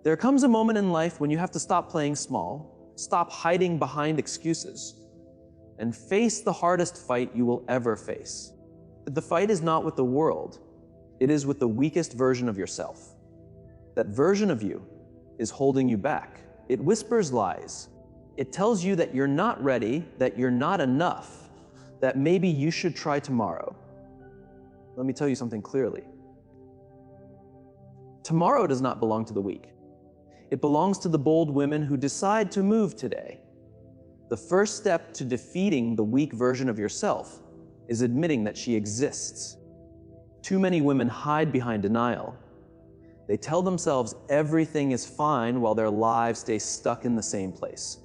There comes a moment in life when you have to stop playing small, stop hiding behind excuses, and face the hardest fight you will ever face. The fight is not with the world, it is with the weakest version of yourself. That version of you is holding you back. It whispers lies. It tells you that you're not ready, that you're not enough, that maybe you should try tomorrow. Let me tell you something clearly. Tomorrow does not belong to the weak. It belongs to the bold women who decide to move today. The first step to defeating the weak version of yourself is admitting that she exists. Too many women hide behind denial. They tell themselves everything is fine while their lives stay stuck in the same place.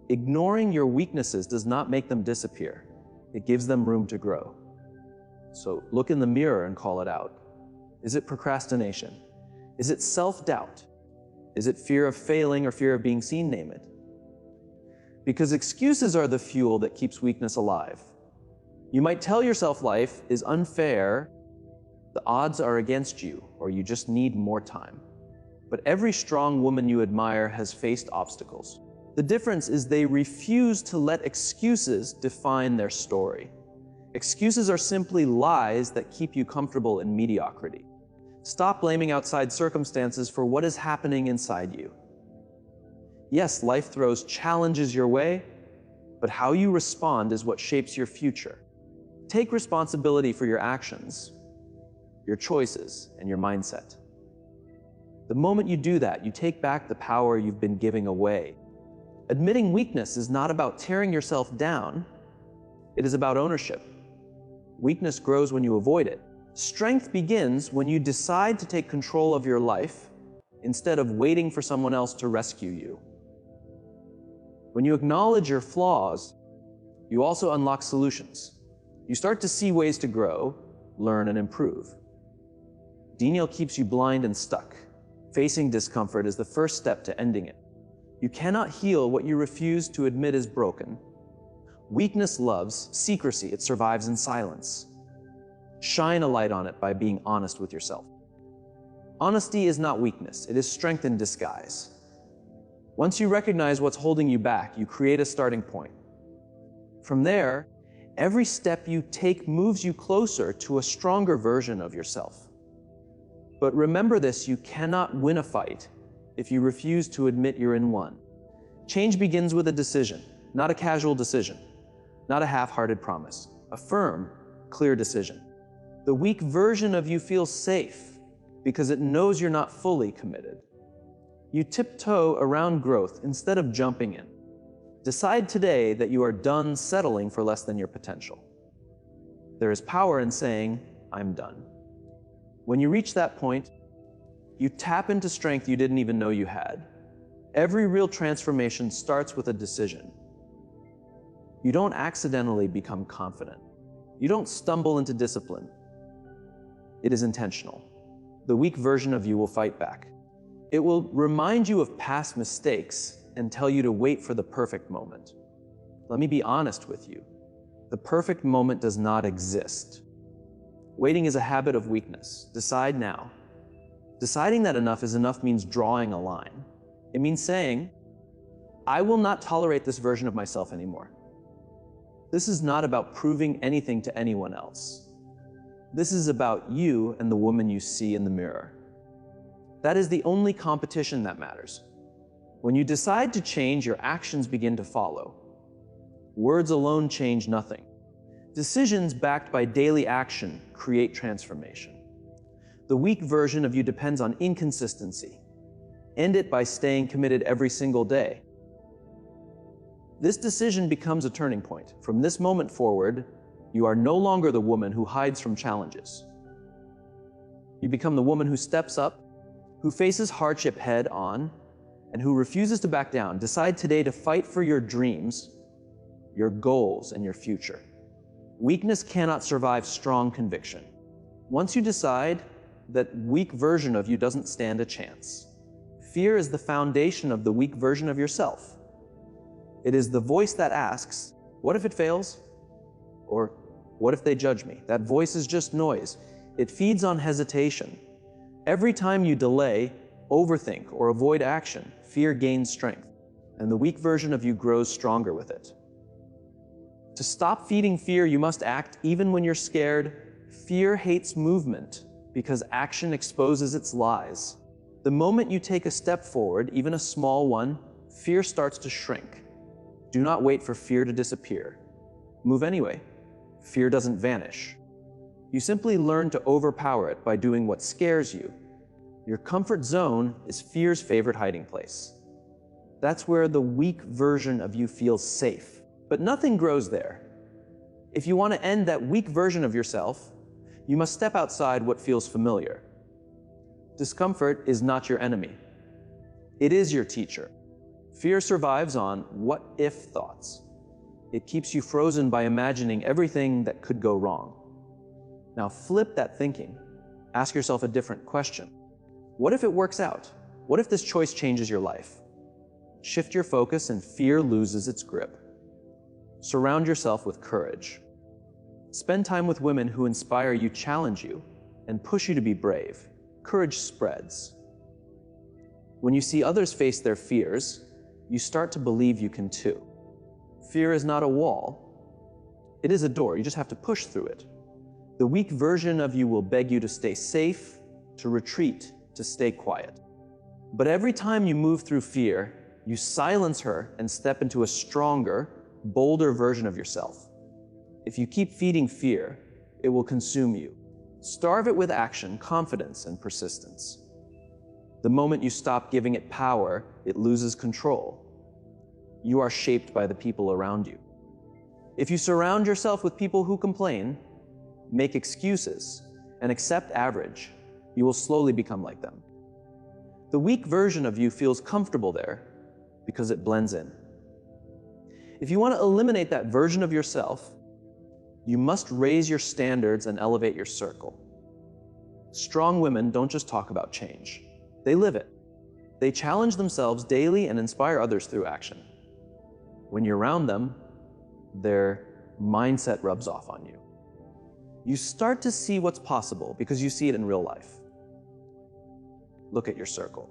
Ignoring your weaknesses does not make them disappear. It gives them room to grow. So look in the mirror and call it out. Is it procrastination? Is it self-doubt? Is it fear of failing or fear of being seen? Name it. Because excuses are the fuel that keeps weakness alive. You might tell yourself life is unfair, the odds are against you, or you just need more time. But every strong woman you admire has faced obstacles. The difference is they refuse to let excuses define their story. Excuses are simply lies that keep you comfortable in mediocrity. Stop blaming outside circumstances for what is happening inside you. Yes, life throws challenges your way, but how you respond is what shapes your future. Take responsibility for your actions, your choices, and your mindset. The moment you do that, you take back the power you've been giving away. Admitting weakness is not about tearing yourself down. It is about ownership. Weakness grows when you avoid it. Strength begins when you decide to take control of your life instead of waiting for someone else to rescue you. When you acknowledge your flaws, you also unlock solutions. You start to see ways to grow, learn, and improve. Denial keeps you blind and stuck. Facing discomfort is the first step to ending it. You cannot heal what you refuse to admit is broken. Weakness loves secrecy. It survives in silence. Shine a light on it by being honest with yourself. Honesty is not weakness. It is strength in disguise. Once you recognize what's holding you back, you create a starting point. From there, every step you take moves you closer to a stronger version of yourself. But remember this, you cannot win a fight if you refuse to admit you're in one. Change begins with a decision, not a casual decision, not a half-hearted promise, a firm, clear decision. The weak version of you feels safe because it knows you're not fully committed. You tiptoe around growth instead of jumping in. Decide today that you are done settling for less than your potential. There is power in saying, I'm done. When you reach that point, you tap into strength you didn't even know you had. Every real transformation starts with a decision. You don't accidentally become confident. You don't stumble into discipline. It is intentional. The weak version of you will fight back. It will remind you of past mistakes and tell you to wait for the perfect moment. Let me be honest with you. The perfect moment does not exist. Waiting is a habit of weakness. Decide now. Deciding that enough is enough means drawing a line. It means saying, I will not tolerate this version of myself anymore. This is not about proving anything to anyone else. This is about you and the woman you see in the mirror. That is the only competition that matters. When you decide to change, your actions begin to follow. Words alone change nothing. Decisions backed by daily action create transformation. The weak version of you depends on inconsistency. End it by staying committed every single day. This decision becomes a turning point. From this moment forward, you are no longer the woman who hides from challenges. You become the woman who steps up, who faces hardship head on, and who refuses to back down. Decide today to fight for your dreams, your goals, and your future. Weakness cannot survive strong conviction. Once you decide, that weak version of you doesn't stand a chance. Fear is the foundation of the weak version of yourself. It is the voice that asks, what if it fails? Or what if they judge me? That voice is just noise. It feeds on hesitation. Every time you delay, overthink, or avoid action, fear gains strength, and the weak version of you grows stronger with it. To stop feeding fear, you must act even when you're scared. Fear hates movement because action exposes its lies. The moment you take a step forward, even a small one, fear starts to shrink. Do not wait for fear to disappear. Move anyway. Fear doesn't vanish. You simply learn to overpower it by doing what scares you. Your comfort zone is fear's favorite hiding place. That's where the weak version of you feels safe. But nothing grows there. If you want to end that weak version of yourself, you must step outside what feels familiar. Discomfort is not your enemy. It is your teacher. Fear survives on what-if thoughts. It keeps you frozen by imagining everything that could go wrong. Now flip that thinking. Ask yourself a different question. What if it works out? What if this choice changes your life? Shift your focus and fear loses its grip. Surround yourself with courage. Spend time with women who inspire you, challenge you, and push you to be brave. Courage spreads. When you see others face their fears, you start to believe you can too. Fear is not a wall. It is a door. You just have to push through it. The weak version of you will beg you to stay safe, to retreat, to stay quiet. But every time you move through fear, you silence her and step into a stronger, bolder version of yourself. If you keep feeding fear, it will consume you. Starve it with action, confidence, and persistence. The moment you stop giving it power, it loses control. You are shaped by the people around you. If you surround yourself with people who complain, make excuses, and accept average, you will slowly become like them. The weak version of you feels comfortable there because it blends in. If you want to eliminate that version of yourself, you must raise your standards and elevate your circle. Strong women don't just talk about change. They live it. They challenge themselves daily and inspire others through action. When you're around them, their mindset rubs off on you. You start to see what's possible because you see it in real life. Look at your circle.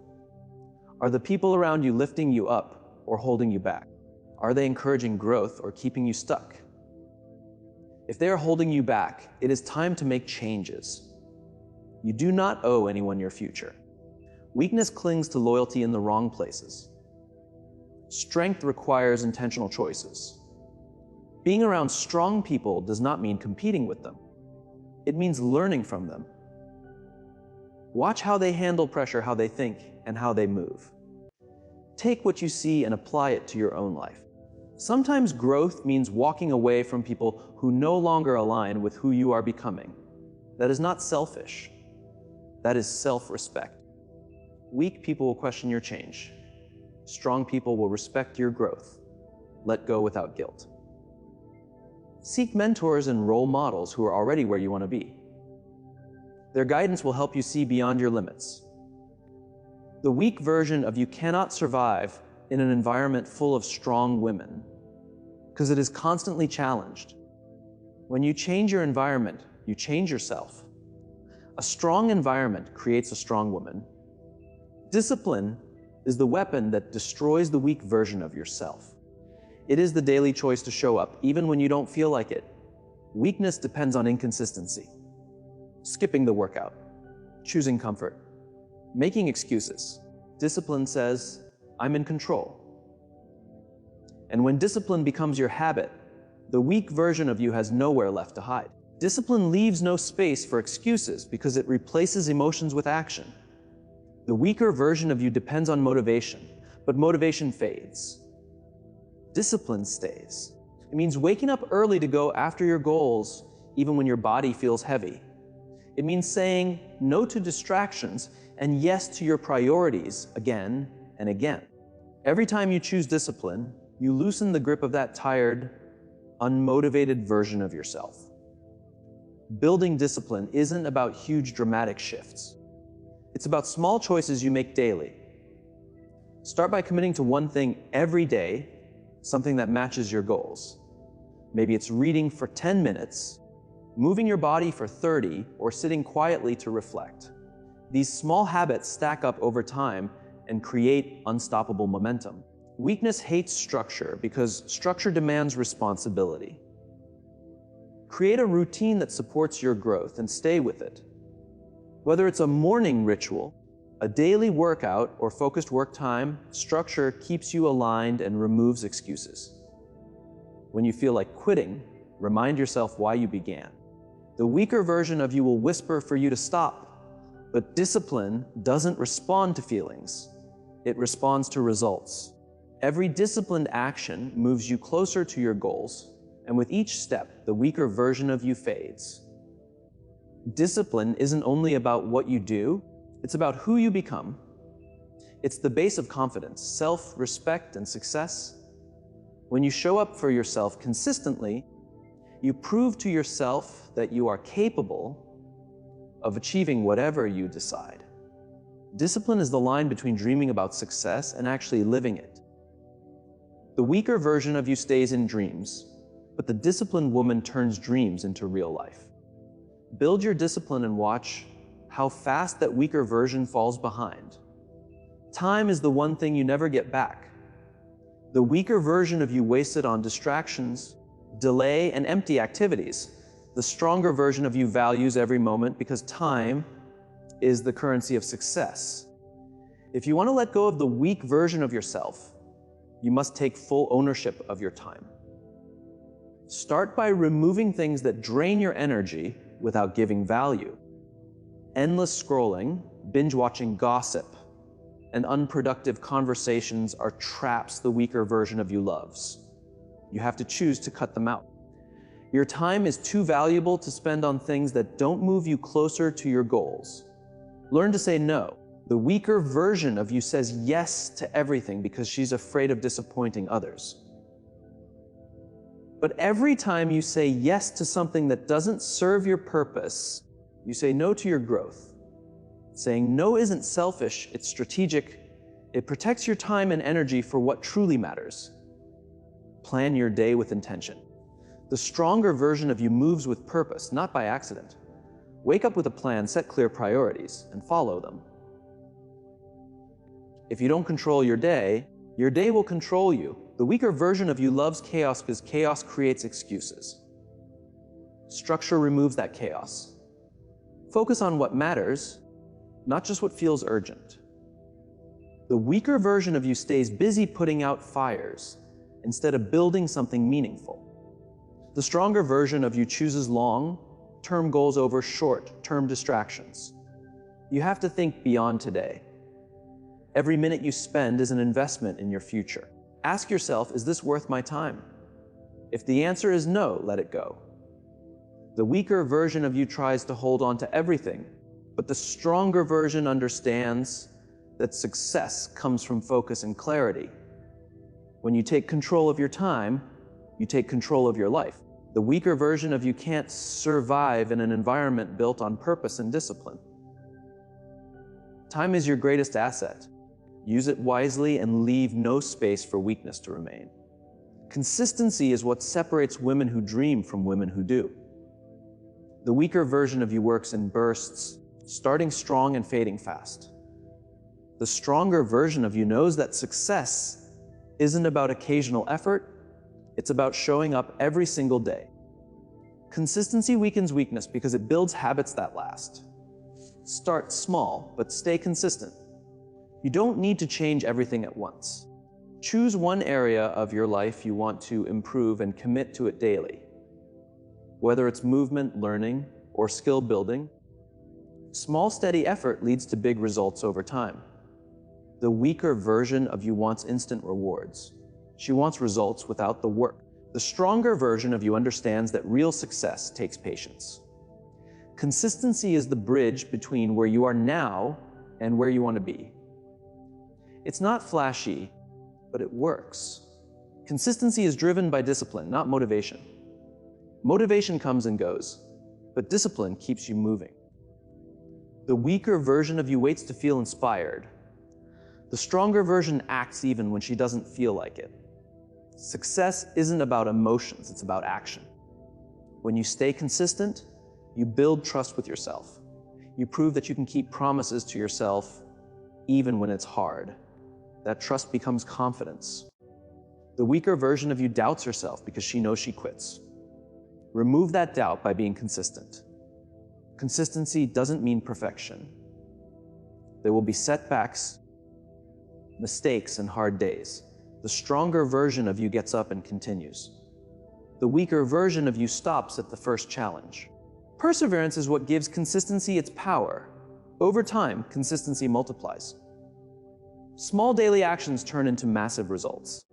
Are the people around you lifting you up or holding you back? Are they encouraging growth or keeping you stuck? If they are holding you back, it is time to make changes. You do not owe anyone your future. Weakness clings to loyalty in the wrong places. Strength requires intentional choices. Being around strong people does not mean competing with them. It means learning from them. Watch how they handle pressure, how they think, and how they move. Take what you see and apply it to your own life. Sometimes growth means walking away from people who no longer align with who you are becoming. That is not selfish. That is self-respect. Weak people will question your change. Strong people will respect your growth. Let go without guilt. Seek mentors and role models who are already where you want to be. Their guidance will help you see beyond your limits. The weak version of you cannot survive in an environment full of strong women because it is constantly challenged. When you change your environment, you change yourself. A strong environment creates a strong woman. Discipline is the weapon that destroys the weak version of yourself. It is the daily choice to show up, even when you don't feel like it. Weakness depends on inconsistency. Skipping the workout, choosing comfort, making excuses. Discipline says, I'm in control. And when discipline becomes your habit, the weak version of you has nowhere left to hide. Discipline leaves no space for excuses because it replaces emotions with action. The weaker version of you depends on motivation, but motivation fades. Discipline stays. It means waking up early to go after your goals, even when your body feels heavy. It means saying no to distractions and yes to your priorities again and again. Every time you choose discipline, you loosen the grip of that tired, unmotivated version of yourself. Building discipline isn't about huge dramatic shifts. It's about small choices you make daily. Start by committing to one thing every day, something that matches your goals. Maybe it's reading for 10 minutes, moving your body for 30, or sitting quietly to reflect. These small habits stack up over time and create unstoppable momentum. Weakness hates structure because structure demands responsibility. Create a routine that supports your growth and stay with it. Whether it's a morning ritual, a daily workout, or focused work time, structure keeps you aligned and removes excuses. When you feel like quitting, remind yourself why you began. The weaker version of you will whisper for you to stop, but discipline doesn't respond to feelings. It responds to results. Every disciplined action moves you closer to your goals, and with each step, the weaker version of you fades. Discipline isn't only about what you do, it's about who you become. It's the base of confidence, self-respect, and success. When you show up for yourself consistently, you prove to yourself that you are capable of achieving whatever you decide. Discipline is the line between dreaming about success and actually living it. The weaker version of you stays in dreams, but the disciplined woman turns dreams into real life. Build your discipline and watch how fast that weaker version falls behind. Time is the one thing you never get back. The weaker version of you wasted on distractions, delay, and empty activities. The stronger version of you values every moment because time is the currency of success. If you want to let go of the weak version of yourself, you must take full ownership of your time. Start by removing things that drain your energy without giving value. Endless scrolling, binge-watching gossip, and unproductive conversations are traps the weaker version of you loves. You have to choose to cut them out. Your time is too valuable to spend on things that don't move you closer to your goals. Learn to say no. The weaker version of you says yes to everything because she's afraid of disappointing others. But every time you say yes to something that doesn't serve your purpose, you say no to your growth. Saying no isn't selfish, it's strategic. It protects your time and energy for what truly matters. Plan your day with intention. The stronger version of you moves with purpose, not by accident. Wake up with a plan, set clear priorities, and follow them. If you don't control your day will control you. The weaker version of you loves chaos because chaos creates excuses. Structure removes that chaos. Focus on what matters, not just what feels urgent. The weaker version of you stays busy putting out fires instead of building something meaningful. The stronger version of you chooses long-term goals over short-term distractions. You have to think beyond today. Every minute you spend is an investment in your future. Ask yourself, is this worth my time? If the answer is no, let it go. The weaker version of you tries to hold on to everything, but the stronger version understands that success comes from focus and clarity. When you take control of your time, you take control of your life. The weaker version of you can't survive in an environment built on purpose and discipline. Time is your greatest asset. Use it wisely and leave no space for weakness to remain. Consistency is what separates women who dream from women who do. The weaker version of you works in bursts, starting strong and fading fast. The stronger version of you knows that success isn't about occasional effort, it's about showing up every single day. Consistency weakens weakness because it builds habits that last. Start small, but stay consistent. You don't need to change everything at once. Choose one area of your life you want to improve and commit to it daily. Whether it's movement, learning, or skill building, small, steady effort leads to big results over time. The weaker version of you wants instant rewards. She wants results without the work. The stronger version of you understands that real success takes patience. Consistency is the bridge between where you are now and where you want to be. It's not flashy, but it works. Consistency is driven by discipline, not motivation. Motivation comes and goes, but discipline keeps you moving. The weaker version of you waits to feel inspired. The stronger version acts even when she doesn't feel like it. Success isn't about emotions, it's about action. When you stay consistent, you build trust with yourself. You prove that you can keep promises to yourself even when it's hard. That trust becomes confidence. The weaker version of you doubts herself because she knows she quits. Remove that doubt by being consistent. Consistency doesn't mean perfection. There will be setbacks, mistakes, and hard days. The stronger version of you gets up and continues. The weaker version of you stops at the first challenge. Perseverance is what gives consistency its power. Over time, consistency multiplies. Small daily actions turn into massive results.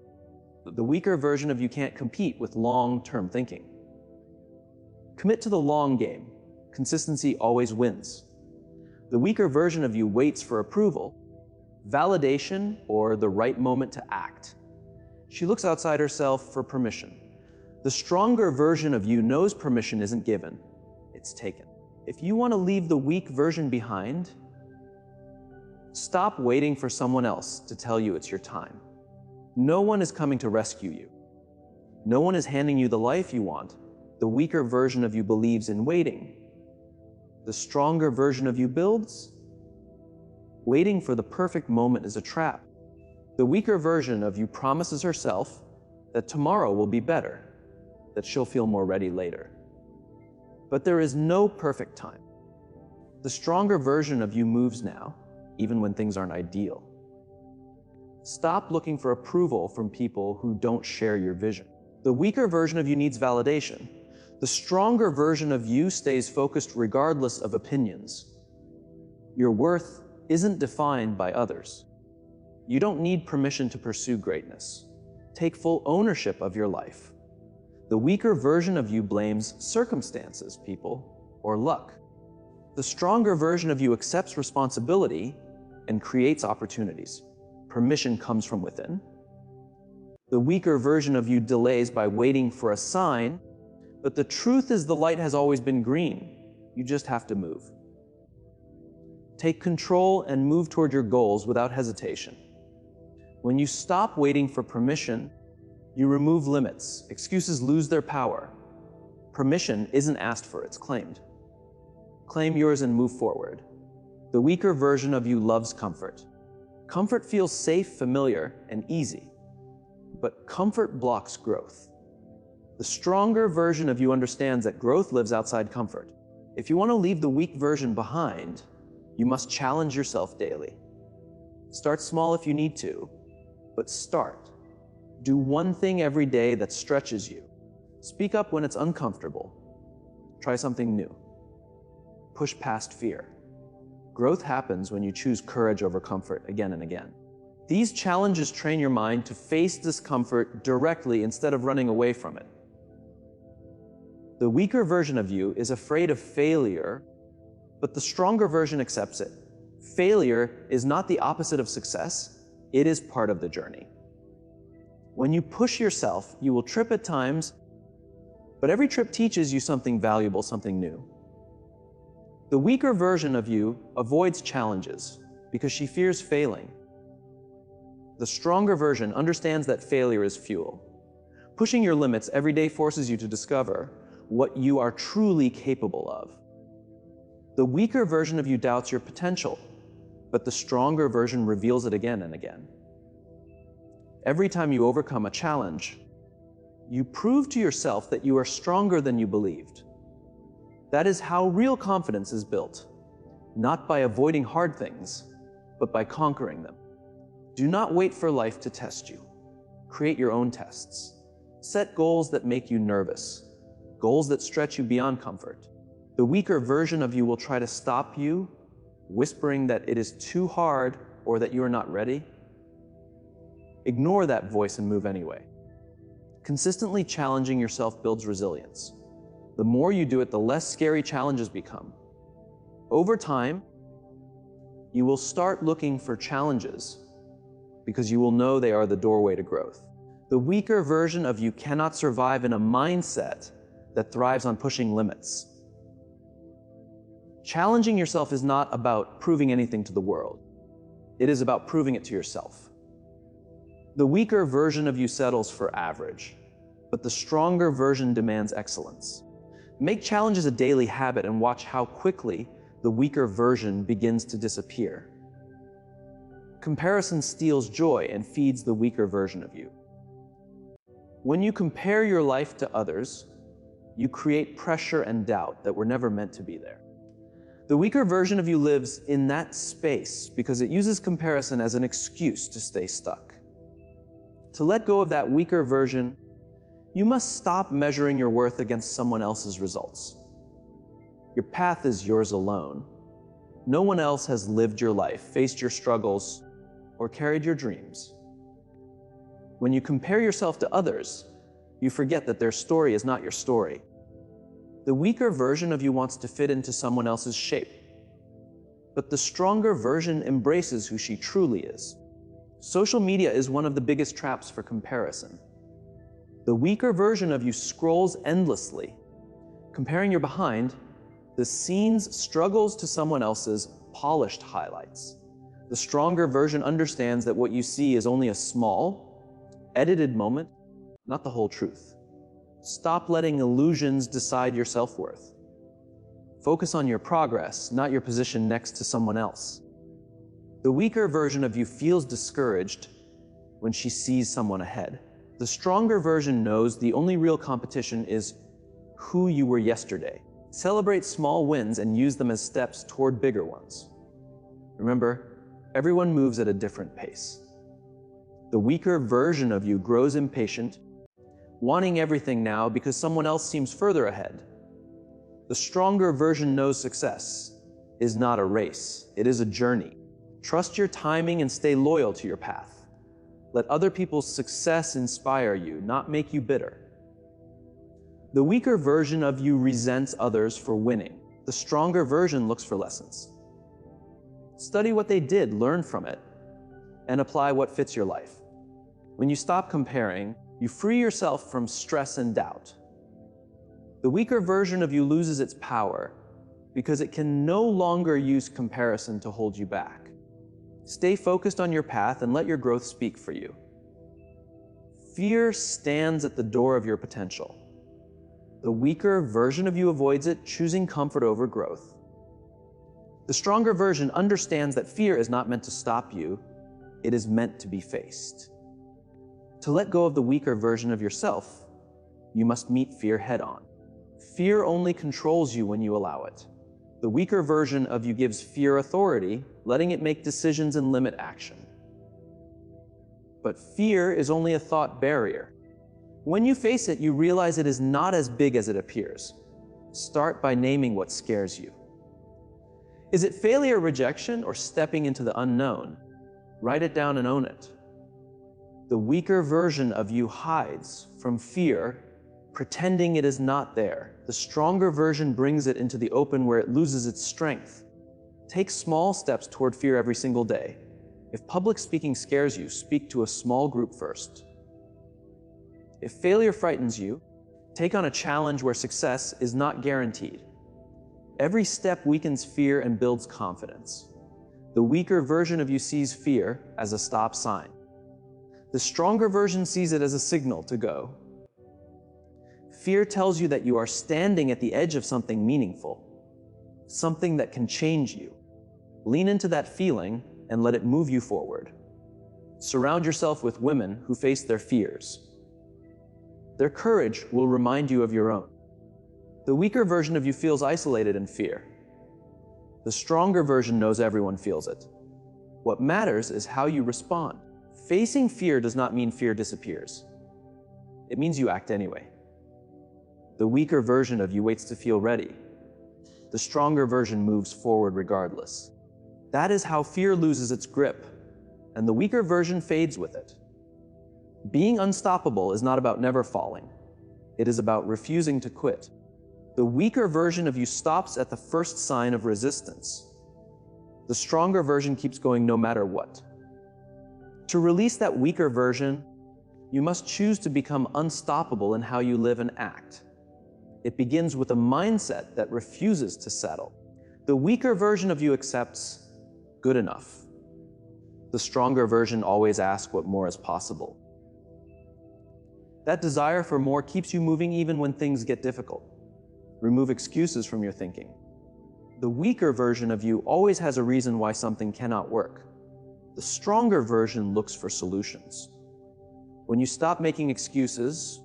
The weaker version of you can't compete with long-term thinking. Commit to the long game. Consistency always wins. The weaker version of you waits for approval, validation, or the right moment to act. She looks outside herself for permission. The stronger version of you knows permission isn't given, it's taken. If you want to leave the weak version behind, stop waiting for someone else to tell you it's your time. No one is coming to rescue you. No one is handing you the life you want. The weaker version of you believes in waiting. The stronger version of you builds. Waiting for the perfect moment is a trap. The weaker version of you promises herself that tomorrow will be better, that she'll feel more ready later. But there is no perfect time. The stronger version of you moves now, even when things aren't ideal. Stop looking for approval from people who don't share your vision. The weaker version of you needs validation. The stronger version of you stays focused regardless of opinions. Your worth isn't defined by others. You don't need permission to pursue greatness. Take full ownership of your life. The weaker version of you blames circumstances, people, or luck. The stronger version of you accepts responsibility and creates opportunities. Permission comes from within. The weaker version of you delays by waiting for a sign, but the truth is the light has always been green. You just have to move. Take control and move toward your goals without hesitation. When you stop waiting for permission, you remove limits. Excuses lose their power. Permission isn't asked for, it's claimed. Claim yours and move forward. The weaker version of you loves comfort. Comfort feels safe, familiar, and easy. But comfort blocks growth. The stronger version of you understands that growth lives outside comfort. If you want to leave the weak version behind, you must challenge yourself daily. Start small if you need to, but start. Do one thing every day that stretches you. Speak up when it's uncomfortable. Try something new. Push past fear. Growth happens when you choose courage over comfort again and again. These challenges train your mind to face discomfort directly instead of running away from it. The weaker version of you is afraid of failure, but the stronger version accepts it. Failure is not the opposite of success, it is part of the journey. When you push yourself, you will trip at times, but every trip teaches you something valuable, something new. The weaker version of you avoids challenges because she fears failing. The stronger version understands that failure is fuel. Pushing your limits every day forces you to discover what you are truly capable of. The weaker version of you doubts your potential, but the stronger version reveals it again and again. Every time you overcome a challenge, you prove to yourself that you are stronger than you believed. That is how real confidence is built, not by avoiding hard things, but by conquering them. Do not wait for life to test you. Create your own tests. Set goals that make you nervous, goals that stretch you beyond comfort. The weaker version of you will try to stop you, whispering that it is too hard or that you are not ready. Ignore that voice and move anyway. Consistently challenging yourself builds resilience. The more you do it, the less scary challenges become. Over time, you will start looking for challenges because you will know they are the doorway to growth. The weaker version of you cannot survive in a mindset that thrives on pushing limits. Challenging yourself is not about proving anything to the world. It is about proving it to yourself. The weaker version of you settles for average, but the stronger version demands excellence. Make challenges a daily habit and watch how quickly the weaker version begins to disappear. Comparison steals joy and feeds the weaker version of you. When you compare your life to others, you create pressure and doubt that were never meant to be there. The weaker version of you lives in that space because it uses comparison as an excuse to stay stuck. To let go of that weaker version, you must stop measuring your worth against someone else's results. Your path is yours alone. No one else has lived your life, faced your struggles, or carried your dreams. When you compare yourself to others, you forget that their story is not your story. The weaker version of you wants to fit into someone else's shape, but the stronger version embraces who she truly is. Social media is one of the biggest traps for comparison. The weaker version of you scrolls endlessly, comparing your behind the scenes struggles to someone else's polished highlights. The stronger version understands that what you see is only a small, edited moment, not the whole truth. Stop letting illusions decide your self-worth. Focus on your progress, not your position next to someone else. The weaker version of you feels discouraged when she sees someone ahead. The stronger version knows the only real competition is who you were yesterday. Celebrate small wins and use them as steps toward bigger ones. Remember, everyone moves at a different pace. The weaker version of you grows impatient, wanting everything now because someone else seems further ahead. The stronger version knows success is not a race, it is a journey. Trust your timing and stay loyal to your path. Let other people's success inspire you, not make you bitter. The weaker version of you resents others for winning. The stronger version looks for lessons. Study what they did, learn from it, and apply what fits your life. When you stop comparing, you free yourself from stress and doubt. The weaker version of you loses its power because it can no longer use comparison to hold you back. Stay focused on your path and let your growth speak for you. Fear stands at the door of your potential. The weaker version of you avoids it, choosing comfort over growth. The stronger version understands that fear is not meant to stop you, it is meant to be faced. To let go of the weaker version of yourself, you must meet fear head-on. Fear only controls you when you allow it. The weaker version of you gives fear authority, letting it make decisions and limit action. But fear is only a thought barrier. When you face it, you realize it is not as big as it appears. Start by naming what scares you. Is it failure, rejection, or stepping into the unknown? Write it down and own it. The weaker version of you hides from fear, pretending it is not there. The stronger version brings it into the open where it loses its strength. Take small steps toward fear every single day. If public speaking scares you, speak to a small group first. If failure frightens you, take on a challenge where success is not guaranteed. Every step weakens fear and builds confidence. The weaker version of you sees fear as a stop sign. The stronger version sees it as a signal to go. Fear tells you that you are standing at the edge of something meaningful, something that can change you. Lean into that feeling and let it move you forward. Surround yourself with women who face their fears. Their courage will remind you of your own. The weaker version of you feels isolated in fear. The stronger version knows everyone feels it. What matters is how you respond. Facing fear does not mean fear disappears. It means you act anyway. The weaker version of you waits to feel ready. The stronger version moves forward regardless. That is how fear loses its grip, and the weaker version fades with it. Being unstoppable is not about never falling. It is about refusing to quit. The weaker version of you stops at the first sign of resistance. The stronger version keeps going no matter what. To release that weaker version, you must choose to become unstoppable in how you live and act. It begins with a mindset that refuses to settle. The weaker version of you accepts good enough. The stronger version always asks what more is possible. That desire for more keeps you moving even when things get difficult. Remove excuses from your thinking. The weaker version of you always has a reason why something cannot work. The stronger version looks for solutions. When you stop making excuses,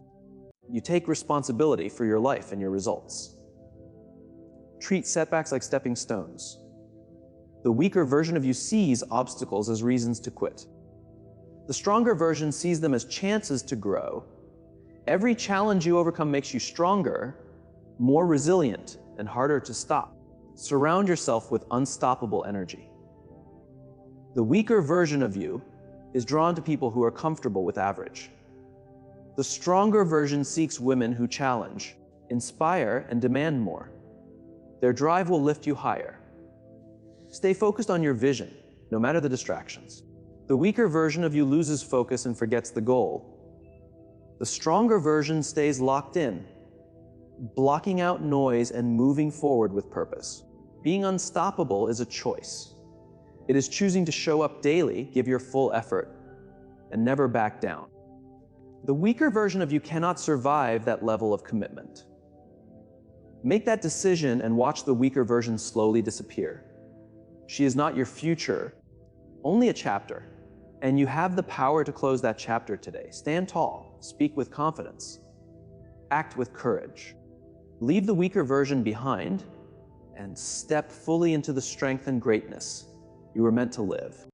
you take responsibility for your life and your results. Treat setbacks like stepping stones. The weaker version of you sees obstacles as reasons to quit. The stronger version sees them as chances to grow. Every challenge you overcome makes you stronger, more resilient, and harder to stop. Surround yourself with unstoppable energy. The weaker version of you is drawn to people who are comfortable with average. The stronger version seeks women who challenge, inspire, and demand more. Their drive will lift you higher. Stay focused on your vision, no matter the distractions. The weaker version of you loses focus and forgets the goal. The stronger version stays locked in, blocking out noise and moving forward with purpose. Being unstoppable is a choice. It is choosing to show up daily, give your full effort, and never back down. The weaker version of you cannot survive that level of commitment. Make that decision and watch the weaker version slowly disappear. She is not your future, only a chapter. And you have the power to close that chapter today. Stand tall, speak with confidence, act with courage. Leave the weaker version behind and step fully into the strength and greatness you were meant to live.